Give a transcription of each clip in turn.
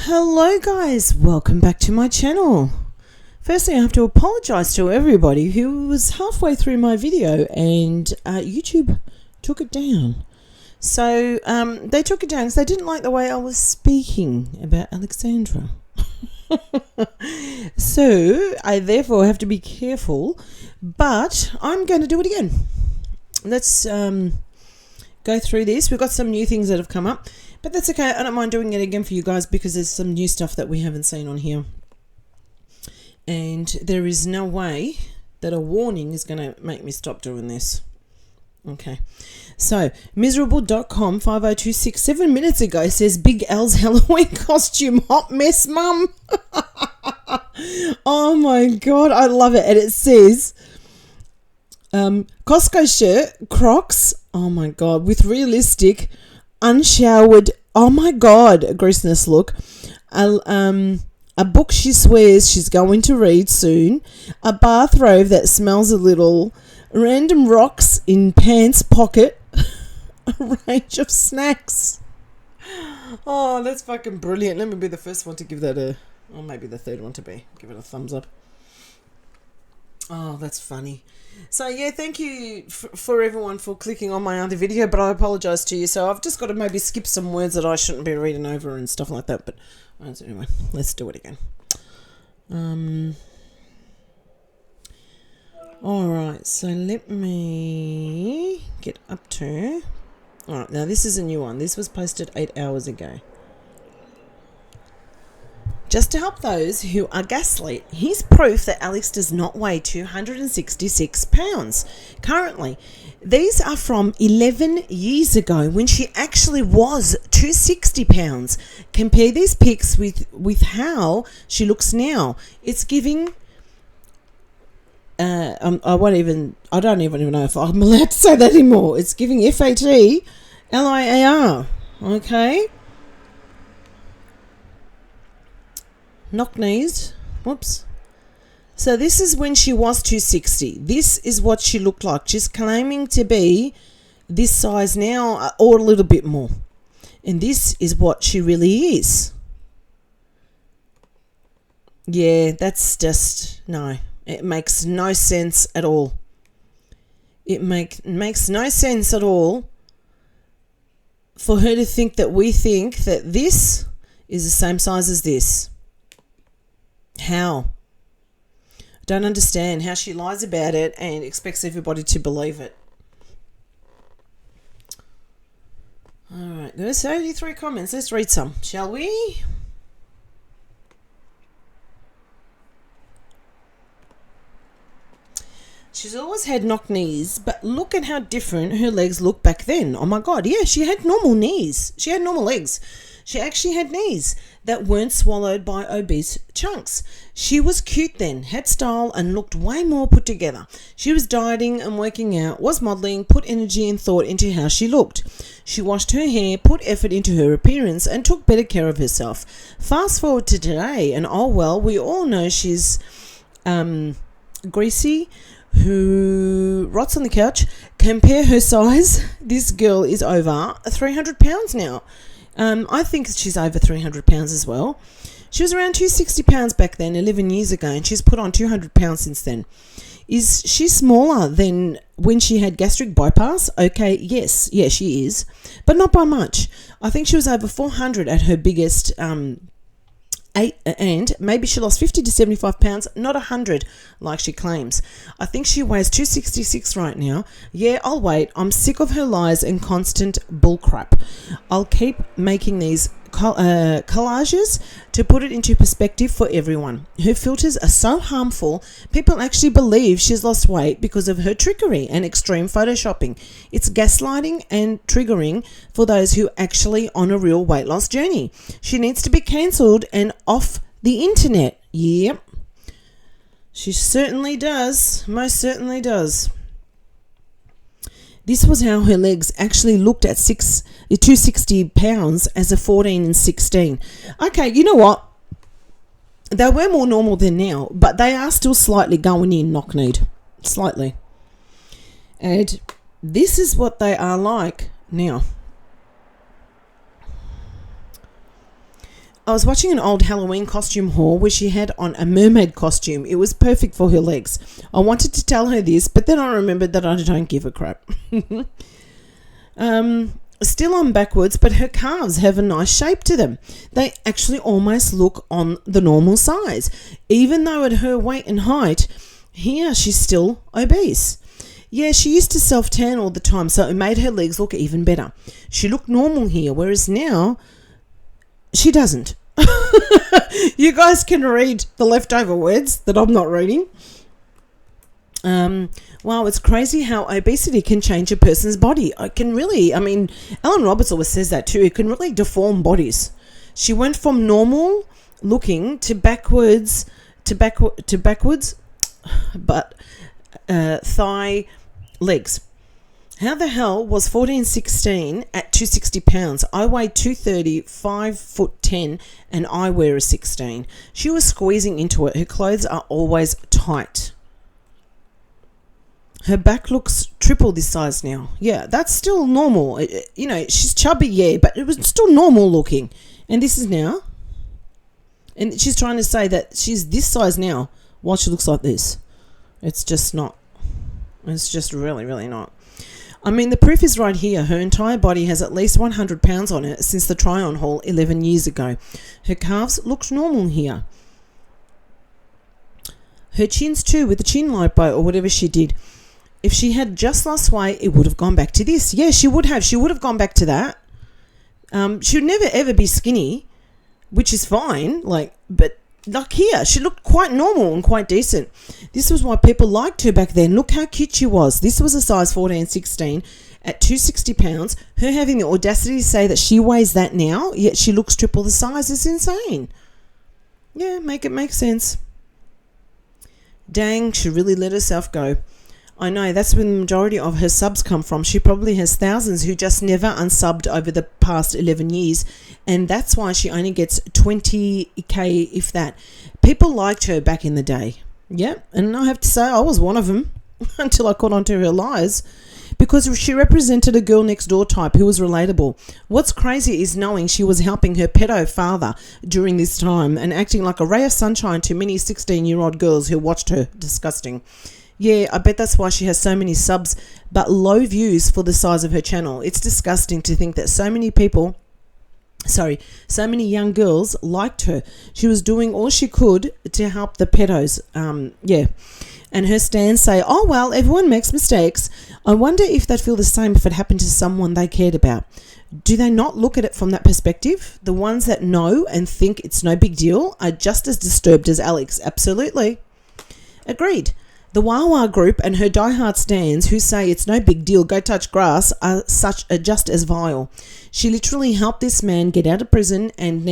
Hello guys, welcome back to my channel. Firstly, I have to apologize to everybody who was halfway through my video and YouTube took it down. So they took it down because they didn't like the way I was speaking about Alexandra. So I therefore have to be careful, but I'm going to do it again. Let's go through this. We've got some new things that have come up, but that's okay. I don't mind doing it again for you guys because there's some new stuff that we haven't seen on here. And there is no way that a warning is going to make me stop doing this. Okay. So, miserable.com 50267 7 minutes ago says Big L's Halloween costume hot mess, mum. Oh my God, I love it. And it says Costco shirt, Crocs, oh my God, with realistic, unshowered, oh my God, greasiness look. A book she swears she's going to read soon. A bathrobe that smells a little. Random rocks in pants pocket. A range of snacks. Oh, that's fucking brilliant. Let me be the first one to give that a... Or maybe the third one to give it a thumbs up. Oh, that's funny. So, yeah, thank you for everyone for clicking on my other video, but I apologise to you. So I've just got to maybe skip some words that I shouldn't be reading over and stuff like that. But anyway, let's do it again. Alright, so let me get up to... Alright, now this is a new one. This was posted 8 hours ago. Just to help those who are gaslit, here's proof that Alex does not weigh 266 pounds. Currently, these are from 11 years ago when she actually was 260 pounds. Compare these pics with how she looks now. It's giving... I don't even know if I'm allowed to say that anymore. It's giving FAT-LIAR. Okay. Knock knees. Whoops. So this is when she was 260. This is what she looked like. She's claiming to be this size now or a little bit more. And this is what she really is. Yeah, that's just... No. It makes no sense at all. It makes no sense at all for her to think that we think that this is the same size as this. How? I don't understand how she lies about it and expects everybody to believe it. Alright, there's 33 comments. Let's read some, shall we? She's always had knock knees, but look at how different her legs look back then. Oh my God, yeah, she had normal knees. She had normal legs. She actually had knees that weren't swallowed by obese chunks. She was cute then, had style and looked way more put together. She was dieting and working out, was modelling, put energy and thought into how she looked. She washed her hair, put effort into her appearance and took better care of herself. Fast forward to today and oh well, we all know she's greasy, who rots on the couch. Compare her size. This girl is over 300 pounds now. I think she's over 300 pounds as well. She was around 260 pounds back then, 11 years ago, and she's put on 200 pounds since then. Is she smaller than when she had gastric bypass? Okay, yes, she is, but not by much. I think she was over 400 at her biggest and maybe she lost 50 to 75 pounds, not 100 like she claims. I think she weighs 266 right now. Yeah, I'll wait. I'm sick of her lies and constant bullcrap. I'll keep making these collages to put it into perspective for everyone. Her filters are so harmful, people actually believe she's lost weight because of her trickery and extreme photoshopping. It's gaslighting and triggering for those who are actually on a real weight loss journey. She needs to be cancelled and off the internet. Yep. She certainly does. Most certainly does. This was how her legs actually looked at 260 pounds as a 14 and 16. Okay, you know what? They were more normal than now, but they are still slightly going in knock-kneed. Slightly. And this is what they are like now. I was watching an old Halloween costume haul where she had on a mermaid costume. It was perfect for her legs. I wanted to tell her this, but then I remembered that I don't give a crap. Still on backwards, but her calves have a nice shape to them. They actually almost look on the normal size. Even though at her weight and height, here she's still obese. Yeah, she used to self-tan all the time, so it made her legs look even better. She looked normal here, whereas now she doesn't. You guys can read the leftover words that I'm not reading. Wow, it's crazy how obesity can change a person's body. Ellen Roberts always says that too. It can really deform bodies. She went from normal looking to backwards, but thigh, legs. How the hell was 1416 at 260 pounds? I weigh 230, 5'10", and I wear a 16. She was squeezing into it. Her clothes are always tight. Her back looks triple this size now. Yeah, that's still normal. She's chubby, yeah, but it was still normal looking. And this is now. And she's trying to say that she's this size now while she looks like this. It's just not. It's just really, really not. I mean, the proof is right here. Her entire body has at least 100 pounds on it since the try-on haul 11 years ago. Her calves looked normal here. Her chins too, with the chin lipo or whatever she did. If she had just lost weight, it would have gone back to this. Yeah, she would have. She would have gone back to that. She would never, ever be skinny, which is fine. But here, she looked quite normal and quite decent. This was why people liked her back then. Look how cute she was. This was a size 14, 16 at 260 pounds. Her having the audacity to say that she weighs that now, yet she looks triple the size is insane. Yeah, make it make sense. Dang, she really let herself go. I know, that's where the majority of her subs come from. She probably has thousands who just never unsubbed over the past 11 years, and that's why she only gets 20k, if that. People liked her back in the day. Yeah, and I have to say, I was one of them until I caught on to her lies, because she represented a girl next door type who was relatable. What's crazy is knowing she was helping her pedo father during this time and acting like a ray of sunshine to many 16-year-old girls who watched her. Disgusting. Yeah, I bet that's why she has so many subs but low views for the size of her channel. It's disgusting to think that so many young girls liked her. She was doing all she could to help the pedos. And her stans say, oh, well, everyone makes mistakes. I wonder if they'd feel the same if it happened to someone they cared about. Do they not look at it from that perspective? The ones that know and think it's no big deal are just as disturbed as Alex. Absolutely. Agreed. The Wawa group and her diehard stans who say it's no big deal, go touch grass, are just as vile. She literally helped this man get out of prison and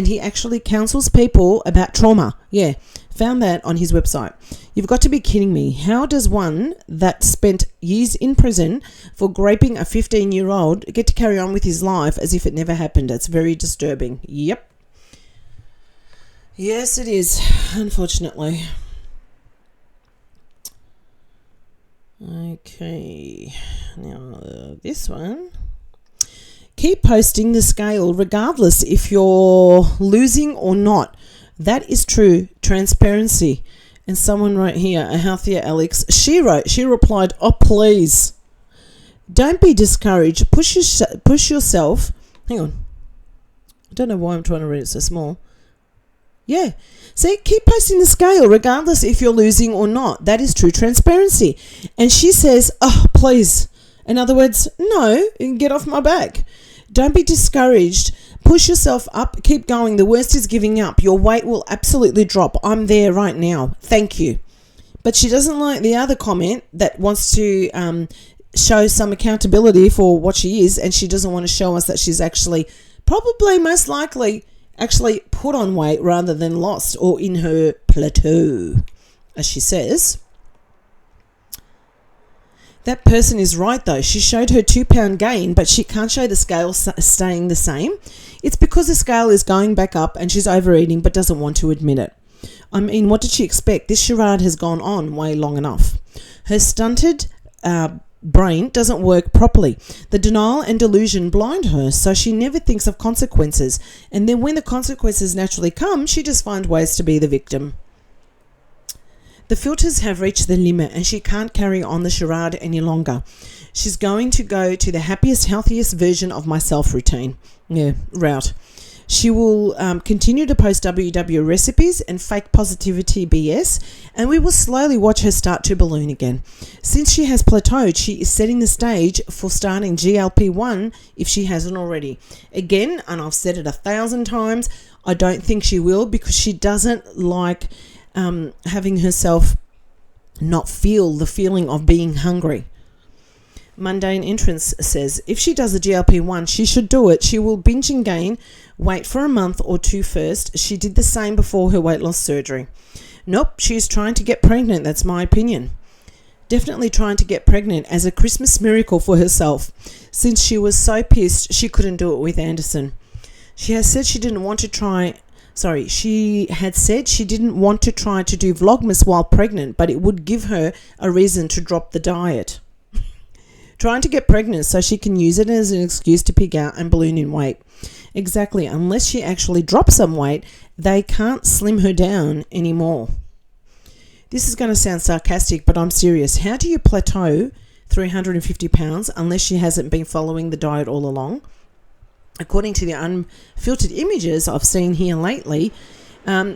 he actually counsels people about trauma. Yeah, found that on his website. You've got to be kidding me. How does one that spent years in prison for raping a 15-year-old get to carry on with his life as if it never happened? It's very disturbing. Yep. Yes, it is, unfortunately. Okay, now this one. Keep posting the scale regardless if you're losing or not. That is true transparency. And someone wrote here, a healthier Alex. She replied, oh, please. Don't be discouraged. Push yourself. Hang on. I don't know why I'm trying to read it so small. Yeah. See, keep posting the scale regardless if you're losing or not. That is true transparency. And she says, oh, please. In other words, no, get off my back. Don't be discouraged. Push yourself up. Keep going. The worst is giving up. Your weight will absolutely drop. I'm there right now. Thank you. But she doesn't like the other comment that wants to show some accountability for what she is, and she doesn't want to show us that she's actually probably most likely actually put on weight rather than lost or in her plateau, as she says. That person is right though. She showed her 2-pound gain, but she can't show the scale staying the same. It's because the scale is going back up and she's overeating but doesn't want to admit it. I mean, what did she expect? This charade has gone on way long enough. Her stunted brain doesn't work properly. The denial and delusion blind her, so she never thinks of consequences. And then when the consequences naturally come, she just finds ways to be the victim. The filters have reached the limit and she can't carry on the charade any longer. She's going to go to the happiest, healthiest version of myself routine. Route. She will continue to post WW recipes and fake positivity BS, and we will slowly watch her start to balloon again. Since she has plateaued, she is setting the stage for starting GLP-1 if she hasn't already. Again, and I've said it 1,000 times, I don't think she will, because she doesn't like having herself not feel the feeling of being hungry. Mundane Entrance says, if she does the GLP-1, she should do it. She will binge and gain, wait for a month or two first. She did the same before her weight loss surgery. Nope, she's trying to get pregnant. That's my opinion. Definitely trying to get pregnant as a Christmas miracle for herself, since she was so pissed she couldn't do it with Anderson. She had said she didn't want to try to do Vlogmas while pregnant, but it would give her a reason to drop the diet. Trying to get pregnant so she can use it as an excuse to pig out and balloon in weight. Exactly. Unless she actually drops some weight, they can't slim her down anymore. This is going to sound sarcastic, but I'm serious. How do you plateau 350 pounds unless she hasn't been following the diet all along? According to the unfiltered images I've seen here lately,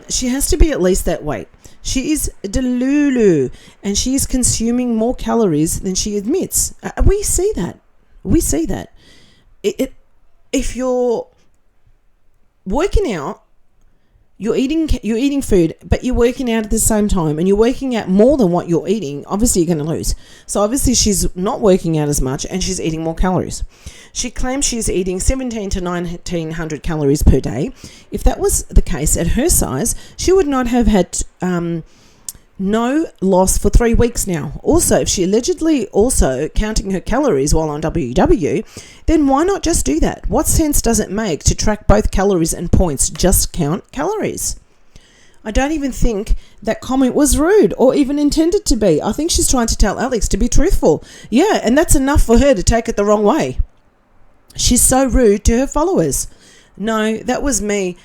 she has to be at least that weight. She is delulu, and she is consuming more calories than she admits. We see that. If you're working out, you're eating food, but you're working out at the same time, and you're working out more than what you're eating, obviously you're going to lose. So obviously she's not working out as much, and she's eating more calories. She claims she's eating 1,700 to 1,900 calories per day. If that was the case at her size, she would not have had no loss for 3 weeks now. Also, if she allegedly also counting her calories while on WW, then why not just do that? What sense does it make to track both calories and points? Just count calories. I don't even think that comment was rude or even intended to be. I think she's trying to tell Alex to be truthful. Yeah, and that's enough for her to take it the wrong way. She's so rude to her followers. No, that was me.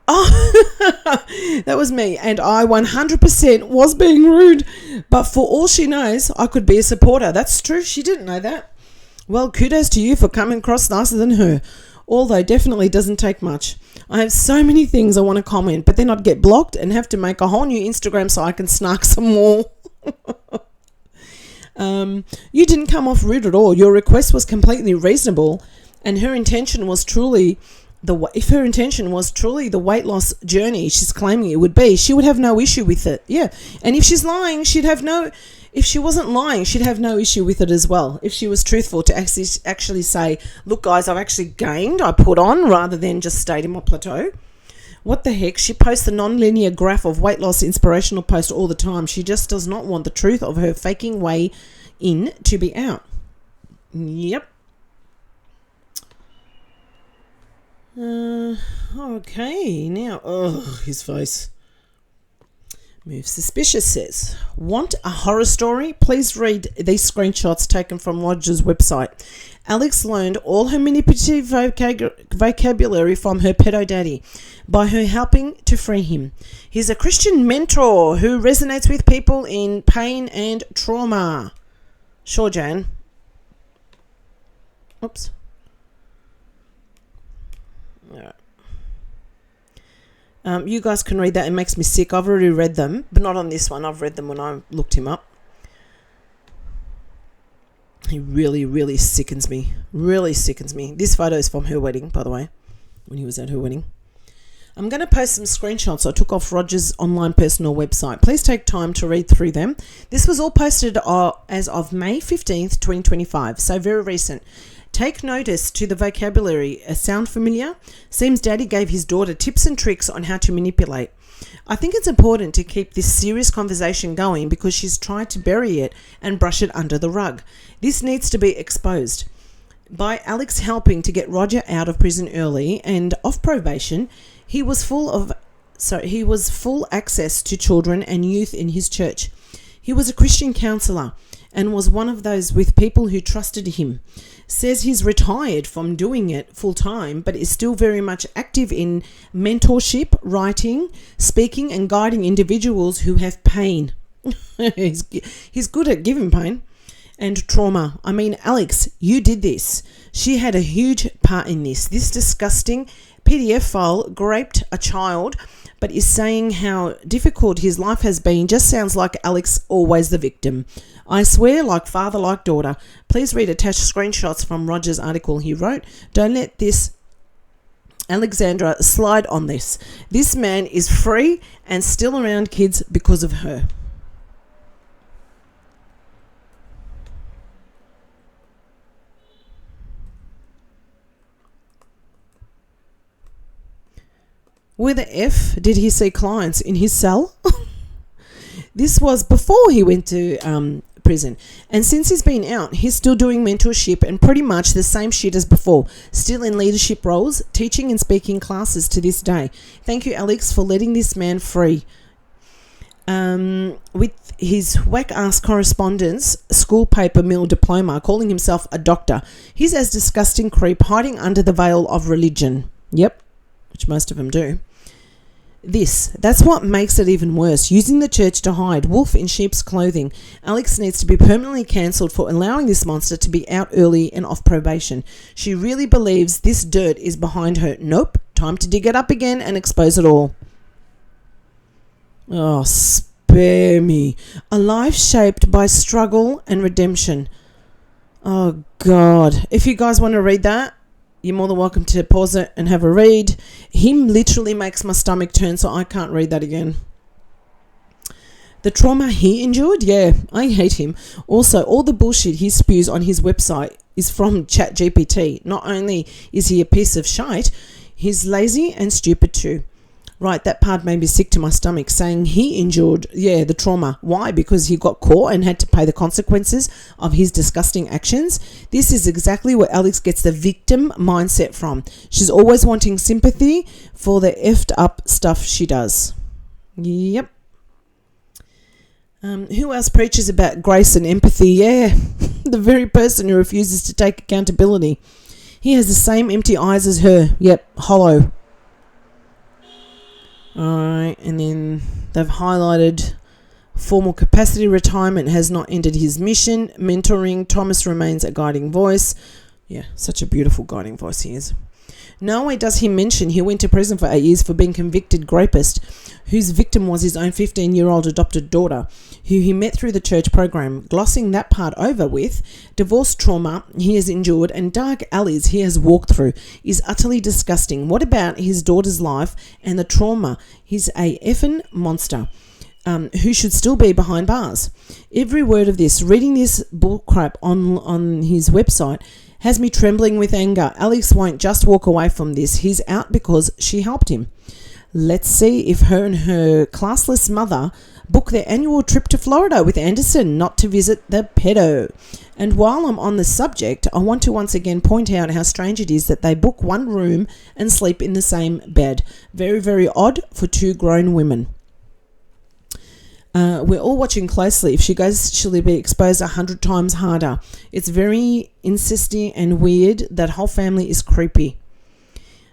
Oh, that was me. And I 100% was being rude. But for all she knows, I could be a supporter. That's true. She didn't know that. Well, kudos to you for coming across nicer than her. Although definitely doesn't take much. I have so many things I want to comment, but then I'd get blocked and have to make a whole new Instagram so I can snark some more. You didn't come off rude at all. Your request was completely reasonable, and her intention was truly the weight loss journey she's claiming it would be, she would have no issue with it. Yeah. And if she's lying, if she wasn't lying, she'd have no issue with it as well. If she was truthful to actually say, look guys, I've actually gained, I put on, rather than just stayed in my plateau. What the heck? She posts a non-linear graph of weight loss inspirational posts all the time. She just does not want the truth of her faking way in to be out. Yep. Okay, now, his face. Move Suspicious says, want a horror story? Please read these screenshots taken from Roger's website. Alex learned all her manipulative vocabulary from her pedo daddy by her helping to free him. He's a Christian mentor who resonates with people in pain and trauma. Sure, Jan. Oops. You guys can read that. It makes me sick. I've already read them, but not on this one. I've read them when I looked him up. He really, really sickens me. Really sickens me. This photo is from her wedding, by the way, when he was at her wedding. I'm going to post some screenshots I took off Roger's online personal website. Please take time to read through them. This was all posted as of May 15th, 2025, so very recent. Take notice to the vocabulary. Sound familiar? Seems Daddy gave his daughter tips and tricks on how to manipulate. I think it's important to keep this serious conversation going because she's tried to bury it and brush it under the rug. This needs to be exposed. By Alex helping to get Roger out of prison early and off probation, he was full access to children and youth in his church. He was a Christian counsellor and was one of those with people who trusted him. Says he's retired from doing it full time, but is still very much active in mentorship, writing, speaking, and guiding individuals who have pain. He's good at giving pain and trauma. I mean, Alex, you did this. She had a huge part in this. This disgusting PDF file raped a child, but is saying how difficult his life has been. Just sounds like Alex, always the victim. I swear, like father, like daughter. Please read attached screenshots from Roger's article he wrote. Don't let this Alexandra slide on this. This man is free and still around kids because of her. Where the F did he see clients in his cell? This was before he went to prison. And since he's been out, he's still doing mentorship and pretty much the same shit as before. Still in leadership roles, teaching and speaking classes to this day. Thank you, Alex, for letting this man free. With his whack-ass correspondence, school paper mill diploma, calling himself a doctor. He's as disgusting creep hiding under the veil of religion. Yep, which most of them do. That's what makes it even worse. Using the church to hide. Wolf in sheep's clothing. Alex needs to be permanently cancelled for allowing this monster to be out early and off probation. She really believes this dirt is behind her. Nope. Time to dig it up again and expose it all. Oh, spare me. A life shaped by struggle and redemption. Oh, God. If you guys want to read that, you're more than welcome to pause it and have a read. Him literally makes my stomach turn, so I can't read that again. The trauma he endured? Yeah, I hate him. Also, all the bullshit he spews on his website is from ChatGPT. Not only is he a piece of shite, he's lazy and stupid too. Right, that part made me sick to my stomach, saying he endured, the trauma. Why? Because he got caught and had to pay the consequences of his disgusting actions. This is exactly where Alex gets the victim mindset from. She's always wanting sympathy for the effed up stuff she does. Yep. Who else preaches about grace and empathy? Yeah, the very person who refuses to take accountability. He has the same empty eyes as her. Yep, hollow. Alright, and then they've highlighted formal capacity retirement has not ended his mission. Mentoring, Thomas remains a guiding voice. Yeah, such a beautiful guiding voice he is. Nowhere does he mention he went to prison for 8 years for being convicted rapist, whose victim was his own 15-year-old adopted daughter, who he met through the church program, glossing that part over with divorce trauma he has endured and dark alleys he has walked through is utterly disgusting. What about his daughter's life and the trauma? He's a effing monster. Who should still be behind bars. Every word of this, reading this bullcrap on his website, has me trembling with anger. Alex won't just walk away from this. He's out because she helped him. Let's see if her and her classless mother book their annual trip to Florida with Anderson, not to visit the pedo. And while I'm on the subject, I want to once again point out how strange it is that they book one room and sleep in the same bed. Very, very odd for two grown women. We're all watching closely. If she goes, she'll be exposed 100 times harder. It's very incesty and weird. That whole family is creepy.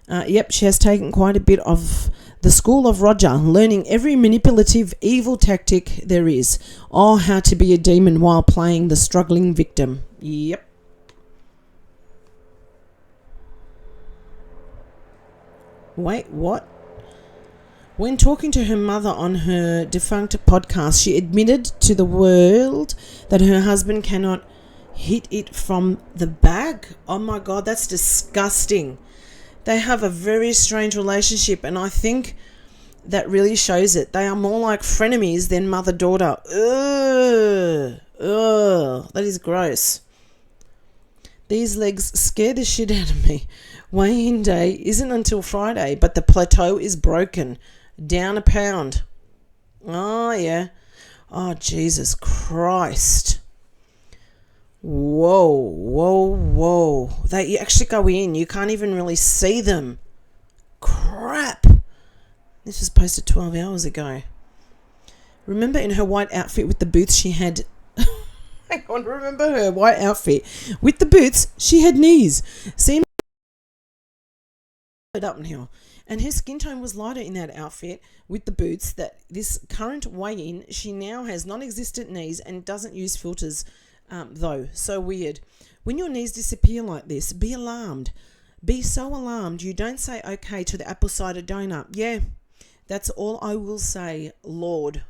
Yep, she has taken quite a bit of the school of Roger, learning every manipulative, evil tactic there is. Oh, how to be a demon while playing the struggling victim. Yep. Wait, what? When talking to her mother on her defunct podcast, she admitted to the world that her husband cannot hit it from the back. Oh my God, that's disgusting. They have a very strange relationship, and I think that really shows it. They are more like frenemies than mother-daughter. Ugh, that is gross. These legs scare the shit out of me. Weigh-in day isn't until Friday, but the plateau is broken. Down a pound. Oh, yeah. Oh, Jesus Christ. Whoa, whoa, whoa. They actually go in. You can't even really see them. Crap. This was posted 12 hours ago. Remember in her white outfit with the boots she had... Hang on, remember her white outfit with the boots, she had knees. Seemed up now. And her skin tone was lighter in that outfit with the boots. That this current weigh-in, she now has non-existent knees and doesn't use filters, though. So weird. When your knees disappear like this, be alarmed. Be so alarmed you don't say okay to the apple cider donut. Yeah, that's all I will say, Lord.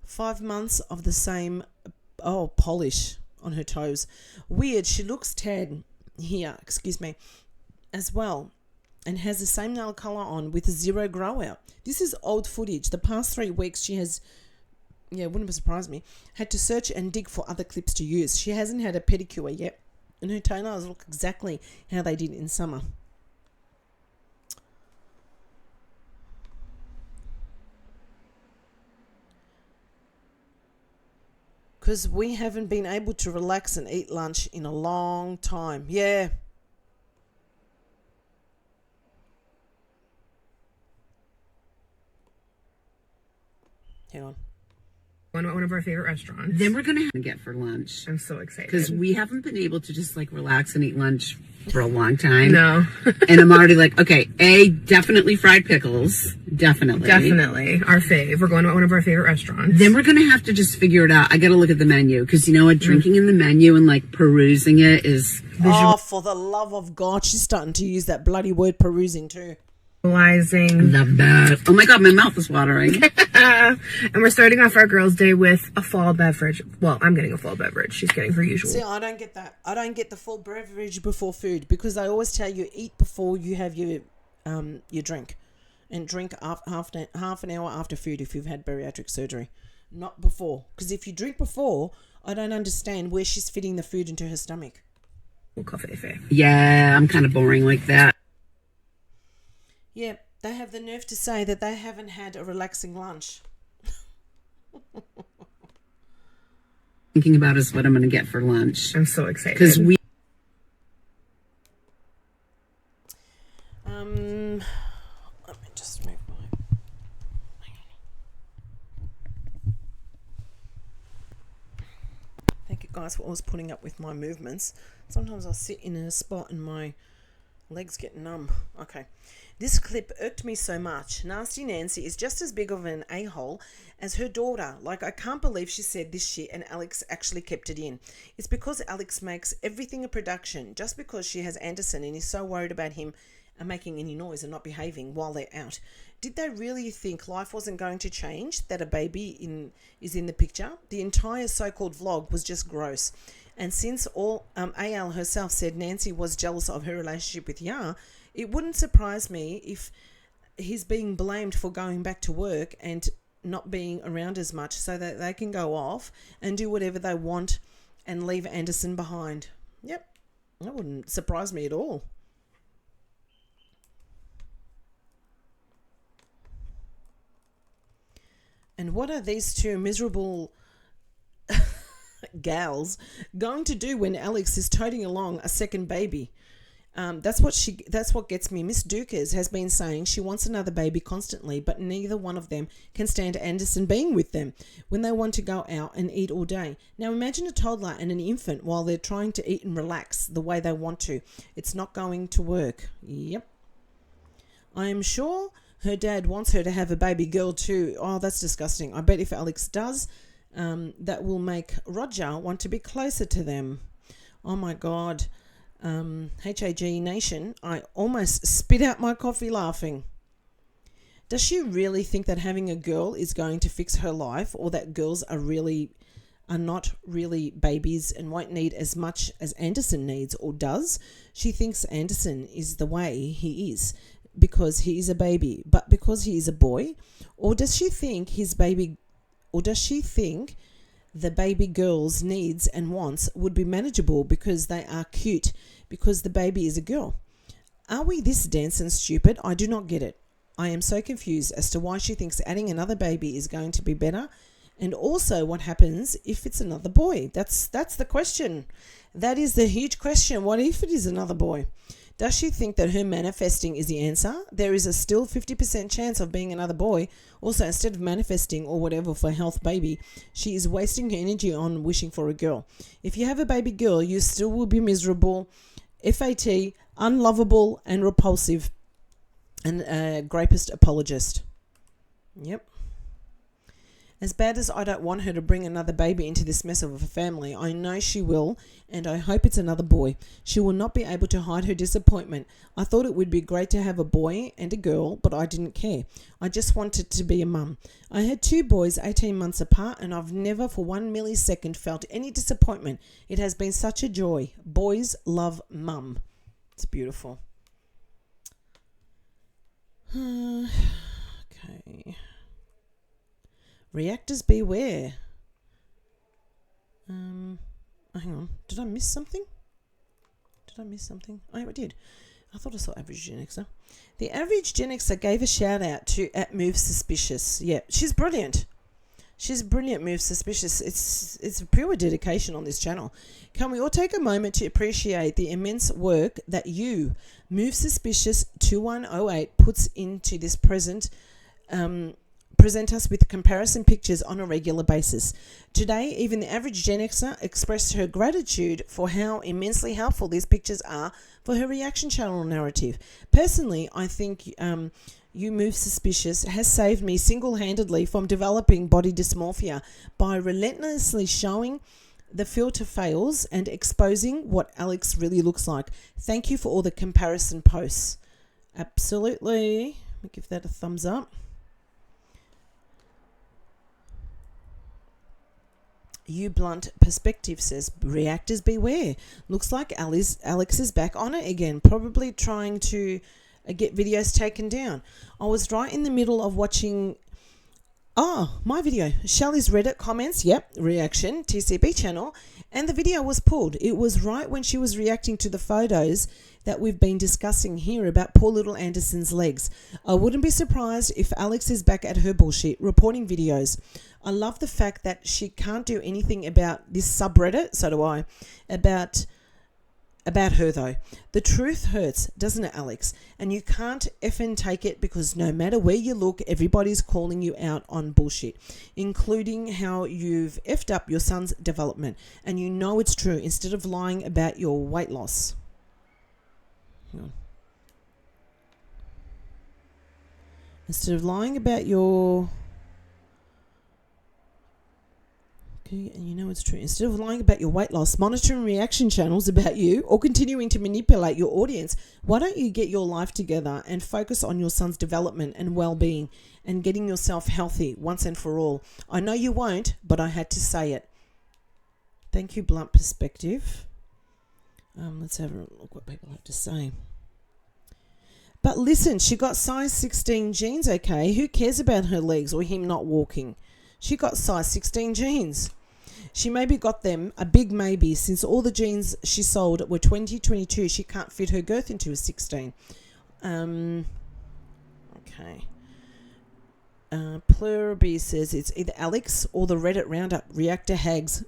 5 months of the same, polish on her toes. Weird, she looks tan here, as well. And has the same nail colour on with 0 grow out. This is old footage. The past 3 weeks she has, wouldn't surprise me, had to search and dig for other clips to use. She hasn't had a pedicure yet. And her toenails look exactly how they did in summer. Because we haven't been able to relax and eat lunch in a long time. Yeah. Hang on. One of our favorite restaurants. Then we're going to get for lunch. I'm so excited. Because we haven't been able to just like relax and eat lunch for a long time. No. And I'm already like, okay, definitely fried pickles. Definitely. Definitely. Our fave. We're going to one of our favorite restaurants. Then we're going to have to just figure it out. I got to look at the menu. Because you know what? Drinking in the menu and like perusing it is... Oh, for the love of God. She's starting to use that bloody word perusing too. Visualizing. The best. Oh my God, my mouth is watering. And we're starting off our girls' day with a fall beverage. Well, I'm getting a fall beverage. She's getting her usual. See, I don't get that. I don't get the full beverage before food because they always tell you eat before you have your drink, and drink half an hour after food if you've had bariatric surgery, not before. Because if you drink before, I don't understand where she's fitting the food into her stomach. Coffee. Yeah, I'm kind of boring like that. Yeah, they have the nerve to say that they haven't had a relaxing lunch. Thinking about is what I'm going to get for lunch. I'm so excited. Because we... Let me just move my... Thank you guys for always putting up with my movements. Sometimes I sit in a spot and my legs get numb. Okay. This clip irked me so much. Nasty Nancy is just as big of an a-hole as her daughter. Like, I can't believe she said this shit and Alex actually kept it in. It's because Alex makes everything a production. Just because she has Anderson and is so worried about him making any noise and not behaving while they're out. Did they really think life wasn't going to change, that a baby is in the picture? The entire so-called vlog was just gross. And since AL herself said Nancy was jealous of her relationship with Yar, it wouldn't surprise me if he's being blamed for going back to work and not being around as much so that they can go off and do whatever they want and leave Anderson behind. Yep, that wouldn't surprise me at all. And what are these two miserable gals going to do when Alex is toting along a second baby? That's what gets me. Miss Dukers has been saying she wants another baby constantly, but neither one of them can stand Anderson being with them when they want to go out and eat all day. Now imagine a toddler and an infant while they're trying to eat and relax the way they want to. It's not going to work. Yep. I am sure her dad wants her to have a baby girl too. Oh, that's disgusting. I bet if Alex does, that will make Roger want to be closer to them. Oh my God. HAG Nation, I almost spit out my coffee laughing. Does she really think that having a girl is going to fix her life, or that girls are not really babies and won't need as much as Anderson needs, or does? She thinks Anderson is the way he is because he is a baby, but because he is a boy? Or does she think the baby girl's needs and wants would be manageable because they are cute, because the baby is a girl? Are we this dense and stupid? I do not get it. I am so confused as to why she thinks adding another baby is going to be better, and also what happens if it's another boy. That's the question. That is the huge question. What if it is another boy? Does she think that her manifesting is the answer? There is a still 50% chance of being another boy. Also, instead of manifesting or whatever for a health baby, she is wasting her energy on wishing for a girl. If you have a baby girl, you still will be miserable, FAT, unlovable and repulsive, and a grapist apologist. Yep. As bad as I don't want her to bring another baby into this mess of a family, I know she will, and I hope it's another boy. She will not be able to hide her disappointment. I thought it would be great to have a boy and a girl, but I didn't care. I just wanted to be a mum. I had 2 boys 18 months apart, and I've never for 1 millisecond felt any disappointment. It has been such a joy. Boys love mum. It's beautiful. Okay. Reactors beware. Hang on. Did I miss something? Oh, I did. I thought I saw Average Gen Xer. The Average Gen Xer gave a shout out to @Move Suspicious. Yeah, she's brilliant. She's brilliant, Move Suspicious. It's pure dedication on this channel. Can we all take a moment to appreciate the immense work that you, Move Suspicious 2108, puts into this present us with comparison pictures on a regular basis. Today, even the Average Gen Xer expressed her gratitude for how immensely helpful these pictures are for her reaction channel narrative. Personally, I think You Move Suspicious has saved me single-handedly from developing body dysmorphia by relentlessly showing the filter fails and exposing what Alex really looks like. Thank you for all the comparison posts. Absolutely. Let me give that a thumbs up. You Blunt Perspective says, reactors beware. Looks like Alex is back on it again, probably trying to get videos taken down. I was right in the middle of watching my video. Shelley's Reddit comments, yep, reaction, TCB channel, and the video was pulled. It was right when she was reacting to the photos that we've been discussing here about poor little Anderson's legs. I wouldn't be surprised if Alex is back at her bullshit, reporting videos. I love the fact that she can't do anything about this subreddit, so do I, about her though. The truth hurts, doesn't it, Alex? And you can't effing take it because no matter where you look, everybody's calling you out on bullshit, including how you've effed up your son's development. And you know it's true instead of lying about your weight loss. Hang on. Instead of lying about your... And you know it's true. Instead of lying about your weight loss, monitoring reaction channels about you, or continuing to manipulate your audience, why don't you get your life together and focus on your son's development and well-being and getting yourself healthy once and for all? I know you won't, but I had to say it. Thank you, Blunt Perspective. Let's have a look what people have to say. But listen, she got size 16 jeans, okay? Who cares about her legs or him not walking? She got size 16 jeans. She maybe got them, a big maybe, since all the jeans she sold were 2022. She can't fit her girth into a 16. Okay. Plurby says it's either Alex or the Reddit Roundup reactor hags.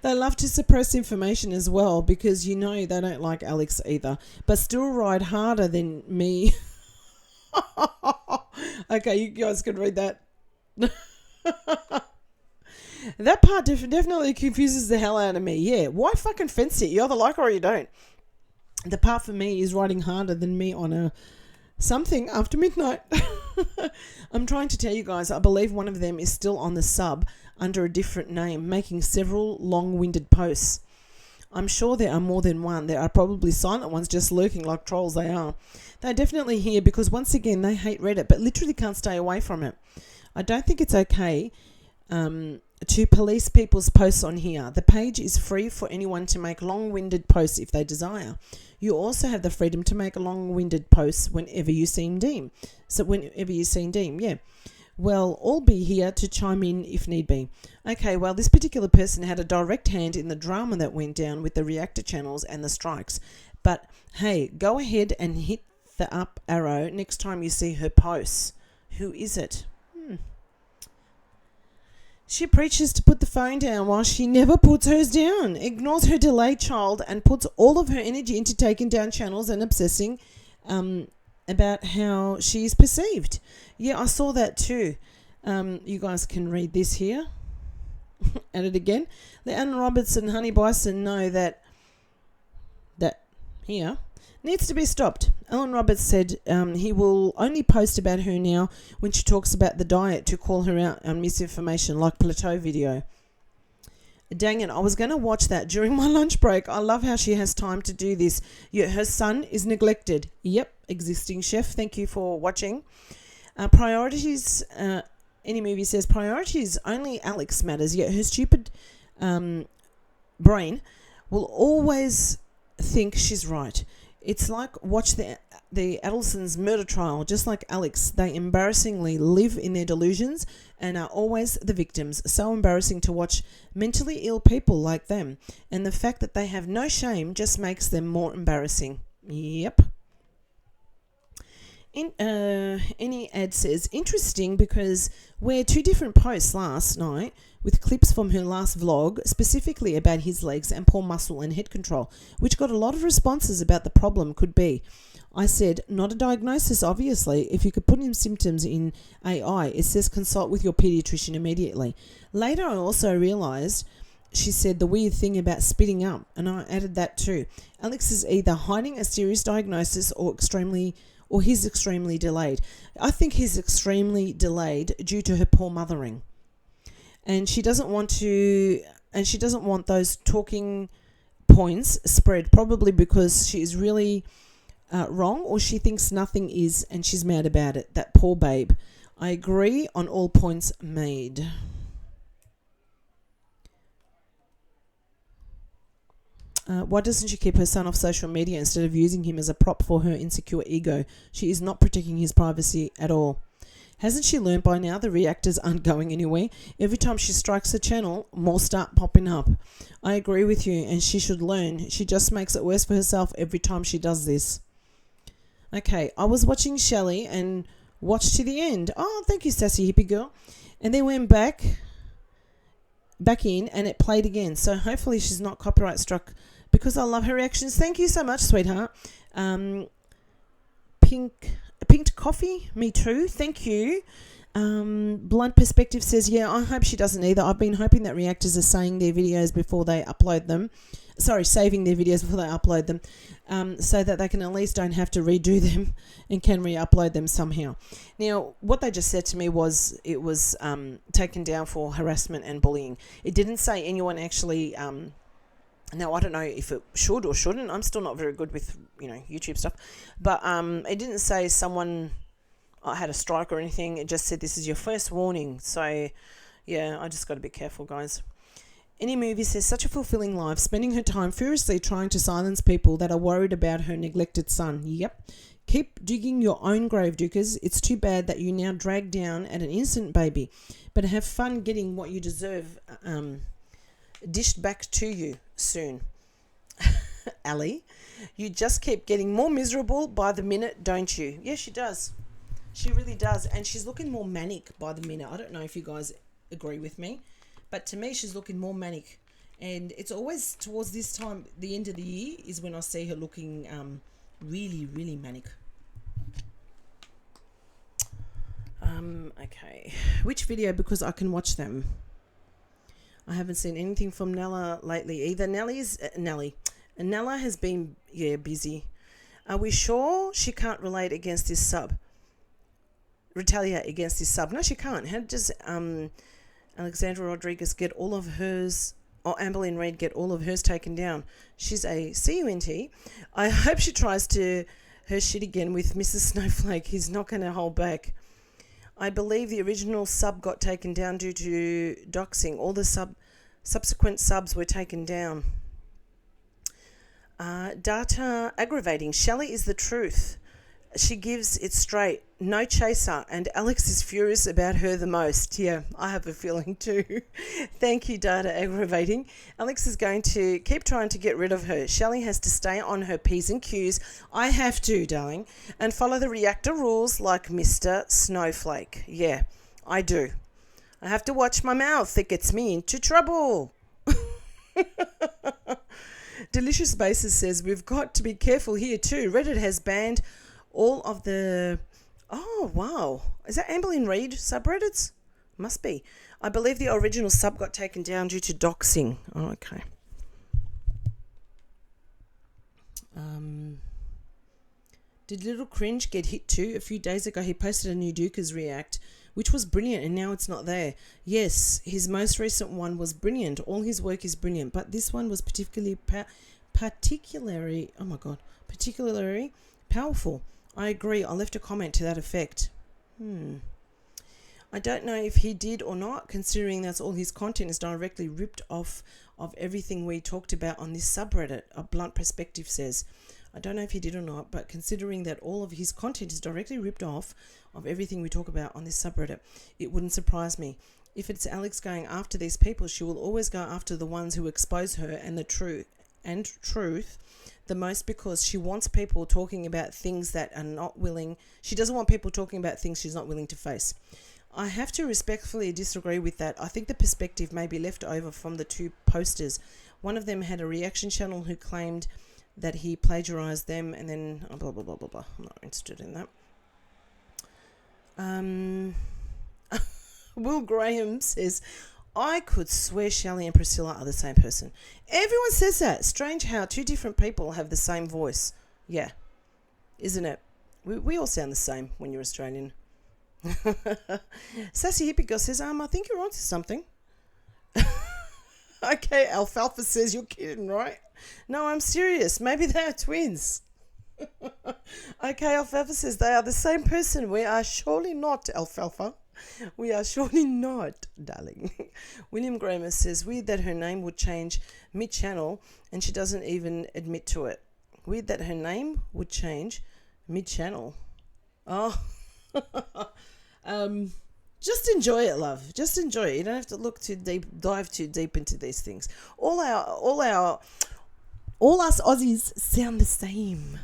They love to suppress information as well because you know they don't like Alex either, but still ride harder than me. Okay, you guys can read that. That part definitely confuses the hell out of me. Yeah, why fucking fence it? You either like it or you don't. The part for me is riding harder than me on a something after midnight. I'm trying to tell you guys, I believe one of them is still on the sub under a different name, making several long-winded posts. I'm sure there are more than one. There are probably silent ones just lurking like trolls they are. They're definitely here because once again they hate Reddit but literally can't stay away from it. I don't think it's okay to police people's posts on here. The page is free for anyone to make long-winded posts if they desire. You also have the freedom to make long-winded posts whenever you seem deem. Yeah. Well, I'll be here to chime in if need be. Okay, well, this particular person had a direct hand in the drama that went down with the reactor channels and the strikes. But, hey, go ahead and hit the up arrow next time you see her posts. Who is it? She preaches to put the phone down while she never puts hers down, ignores her delayed child, and puts all of her energy into taking down channels and obsessing about how she's perceived. Yeah, I saw that too. You guys can read this here. At it again. Leanne Robertson, Honey Bison know that here needs to be stopped. Alan Roberts said he will only post about her now when she talks about the diet to call her out on misinformation, like Plateau video. Dang it, I was going to watch that during my lunch break. I love how she has time to do this, yet her son is neglected. Yep, existing chef, thank you for watching. Priorities, any movie says priorities, only Alex matters, yet her stupid brain will always think she's right. It's like watch the Adelson's murder trial. Just like Alex, they embarrassingly live in their delusions and are always the victims. So embarrassing to watch mentally ill people like them, and the fact that they have no shame just makes them more embarrassing. Yep. Any ad says, interesting because we're two different posts last night with clips from her last vlog, specifically about his legs and poor muscle and head control, which got a lot of responses about the problem could be. I said, not a diagnosis, obviously. If you could put in symptoms in AI, it says consult with your pediatrician immediately. Later, I also realised she said the weird thing about spitting up, and I added that too. Alex is either hiding a serious diagnosis or he's extremely delayed. I think he's extremely delayed due to her poor mothering. And she doesn't want those talking points spread, probably because she is really wrong, or she thinks nothing is and she's mad about it. That poor babe. I agree on all points made. Why doesn't she keep her son off social media instead of using him as a prop for her insecure ego? She is not protecting his privacy at all. Hasn't she learned by now the reactors aren't going anywhere? Every time she strikes a channel, more start popping up. I agree with you, and she should learn. She just makes it worse for herself every time she does this. Okay, I was watching Shelley and watched to the end. Oh, thank you, sassy hippie girl. And then went back in, and it played again. So hopefully she's not copyright struck, because I love her reactions. Thank you so much, sweetheart. Pink coffee, me too. Thank you. Blunt Perspective says, yeah, I hope she doesn't either. I've been hoping that reactors are saying their videos before they upload them. Sorry, saving their videos before they upload them, so that they can at least don't have to redo them and can re-upload them somehow. Now, what they just said to me was it was taken down for harassment and bullying. It didn't say anyone actually... Now, I don't know if it should or shouldn't. I'm still not very good with, YouTube stuff. But it didn't say someone had a strike or anything. It just said this is your first warning. So, yeah, I just got to be careful, guys. Any movie says, such a fulfilling life, spending her time furiously trying to silence people that are worried about her neglected son. Yep. Keep digging your own grave, Dukers. It's too bad that you now drag down at an innocent baby. But have fun getting what you deserve dished back to you soon. Ali, you just keep getting more miserable by the minute, don't you? Yes, she does. She really does. And she's looking more manic by the minute. I don't know if you guys agree with me, but to me, she's looking more manic. And it's always towards this time, the end of the year, is when I see her looking really, really manic. Okay. Which video? Because I can watch them. I haven't seen anything from Nella lately either. Nella has been, busy. Are we sure she can't retaliate against this sub? No, she can't. How does Alexandra Rodriguez get all of hers, or Amberlynn Reid get all of hers taken down? She's a CUNT. I hope she tries to her shit again with Mrs. Snowflake. He's not going to hold back. I believe the original sub got taken down due to doxing. All the subsequent subs were taken down. Data aggravating. Shelley is the truth. She gives it straight. No chaser. And Alex is furious about her the most. Yeah, I have a feeling too. Thank you, Data aggravating. Alex is going to keep trying to get rid of her. Shelley has to stay on her P's and Q's. I have to, darling. And follow the reactor rules like Mr. Snowflake. Yeah, I do. I have to watch my mouth. It gets me into trouble. Delicious Basis says, we've got to be careful here too. Reddit has banned all of the... Oh, wow. Is that Amberlynn Reid subreddits? Must be. I believe the original sub got taken down due to doxing. Oh, okay. Did Little Cringe get hit too? A few days ago he posted a new Dukers react, which was brilliant, and now it's not there. Yes, his most recent one was brilliant. All his work is brilliant, but this one was particularly powerful. I agree. I left a comment to that effect. I don't know if he did or not, considering that's all his content is directly ripped off of everything we talked about on this subreddit, a blunt perspective says. I don't know if he did or not, but considering that all of his content is directly ripped off of everything we talk about on this subreddit, it wouldn't surprise me. If it's Alex going after these people, she will always go after the ones who expose her and the truth the most, because she wants people talking about things that are not willing. She doesn't want people talking about things she's not willing to face. I have to respectfully disagree with that. I think the perspective may be left over from the two posters. One of them had a reaction channel who claimed that he plagiarized them, and then blah, blah, blah, blah, blah. I'm not interested in that. Will Graham says, I could swear Shelley and Priscilla are the same person. Everyone says that. Strange how two different people have the same voice. Yeah. Isn't it? We all sound the same when you're Australian. Sassy Hippie Girl says, I think you're onto something. Okay, Alfalfa says, you're kidding, right? No, I'm serious. Maybe they are twins. Okay, Alfalfa says, they are the same person. We are surely not, Alfalfa. We are surely not, darling. William Gramer says, weird that her name would change mid-channel and she doesn't even admit to it. Weird that her name would change mid-channel. Oh. Just enjoy it, love. Just enjoy it. You don't have to look too deep, dive too deep into these things. All us Aussies sound the same.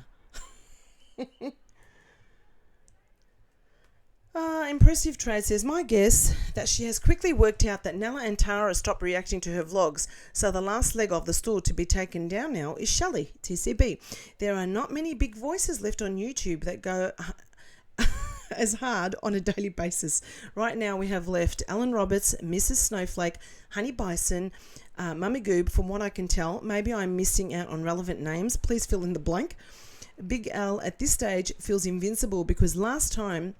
Impressive Trade says, my guess that she has quickly worked out that Nella and Tara stopped reacting to her vlogs, so the last leg of the stool to be taken down now is Shelley, TCB. There are not many big voices left on YouTube that go as hard on a daily basis. Right now we have left Alan Roberts, Mrs. Snowflake, Honey Bison, Mummy Goob, from what I can tell. Maybe I'm missing out on relevant names. Please fill in the blank. Big L at this stage feels invincible because last time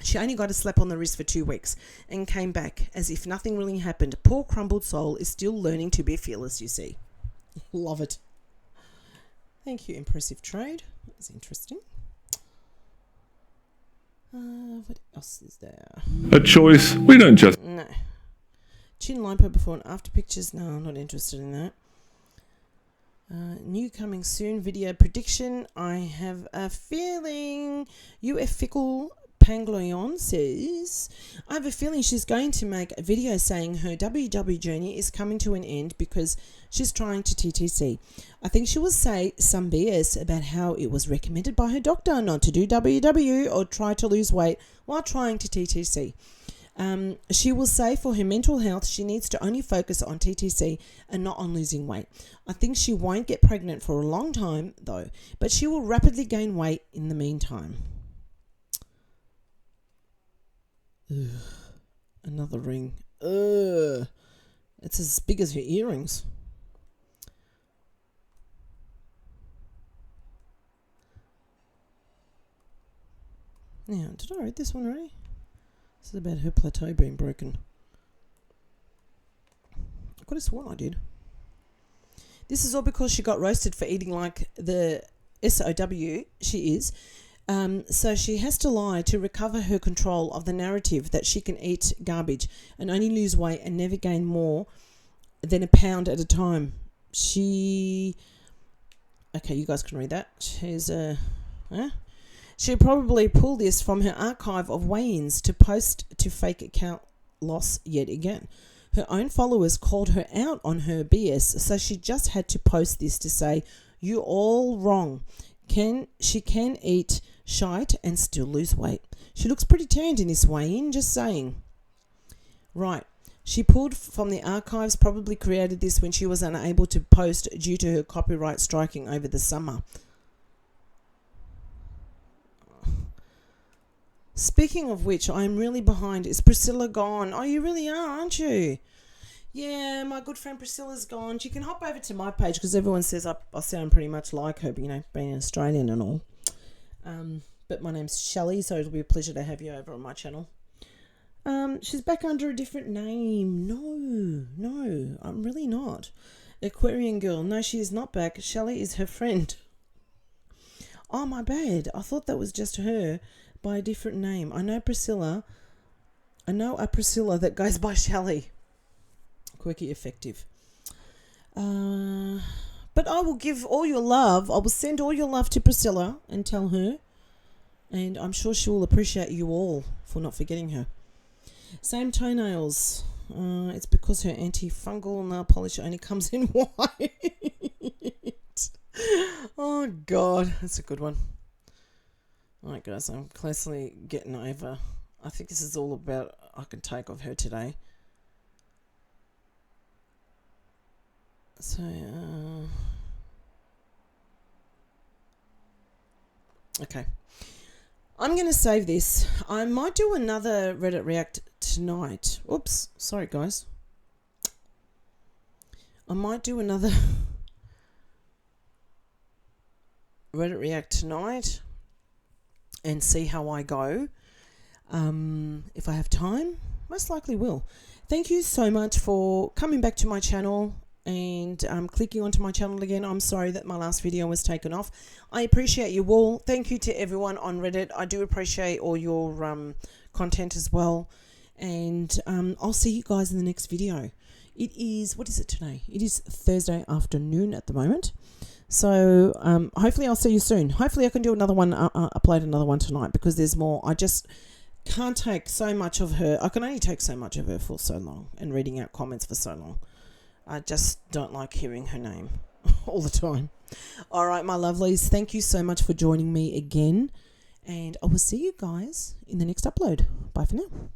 she only got a slap on the wrist for 2 weeks and came back as if nothing really happened. Poor crumbled soul is still learning to be fearless, you see. Love it. Thank you, Impressive Trade. That was interesting. What else is there? A choice. We don't just... No. Chin Limpo before and after pictures. No, I'm not interested in that. New coming soon video prediction. I have a feeling UF Fickle Pangloyon says, I have a feeling she's going to make a video saying her WW journey is coming to an end because she's trying to TTC. I think she will say some BS about how it was recommended by her doctor not to do WW or try to lose weight while trying to TTC. She will say for her mental health, she needs to only focus on TTC and not on losing weight. I think she won't get pregnant for a long time though, but she will rapidly gain weight in the meantime. Ugh, another ring. Ugh, it's as big as her earrings. Now, did I read this one already? This is about her plateau being broken. I could have sworn I did. This is all because she got roasted for eating like the SOW she is. So she has to lie to recover her control of the narrative that she can eat garbage and only lose weight and never gain more than a pound at a time. Okay, you guys can read that. She'll probably pull this from her archive of weigh-ins to post to fake account loss yet again. Her own followers called her out on her BS, so she just had to post this to say, you're all wrong. She can eat shite and still lose weight. She looks pretty tanned in this weigh-in, just saying. Right. She pulled from the archives, probably created this when she was unable to post due to her copyright striking over the summer. Speaking of which, I'm really behind. Is Priscilla gone? Oh, you really are, aren't you? Yeah, my good friend Priscilla's gone. She can hop over to my page because everyone says I sound pretty much like her, but, you know, being Australian and all. But my name's Shelley, so it'll be a pleasure to have you over on my channel. She's back under a different name. No, I'm really not. Aquarian girl. No, she is not back. Shelley is her friend. Oh, my bad. I thought that was just her by a different name. I know a Priscilla that goes by Shelley. Quirky effective. But I will give all your love. I will send all your love to Priscilla and tell her. And I'm sure she will appreciate you all for not forgetting her. Same toenails. It's because her antifungal nail polish only comes in white. Oh, God. That's a good one. All right, guys. I'm closely getting over. I think this is all about I can take of her today. So, okay. I'm going to save this. I might do another Reddit React tonight. Oops. Sorry, guys. I might do another Reddit React tonight and see how I go. If I have time, most likely will. Thank you so much for coming back to my channel and clicking onto my channel again. I'm sorry that my last video was taken off. I appreciate you all. Thank you to everyone on Reddit. I do appreciate all your content as well. And I'll see you guys in the next video. It is, what is it today? It is Thursday afternoon at the moment. So hopefully I'll see you soon. Hopefully I can do another one, upload another one tonight because there's more. I just can't take so much of her. I can only take so much of her for so long and reading out comments for so long. I just don't like hearing her name all the time. All right, my lovelies, thank you so much for joining me again. And I will see you guys in the next upload. Bye for now.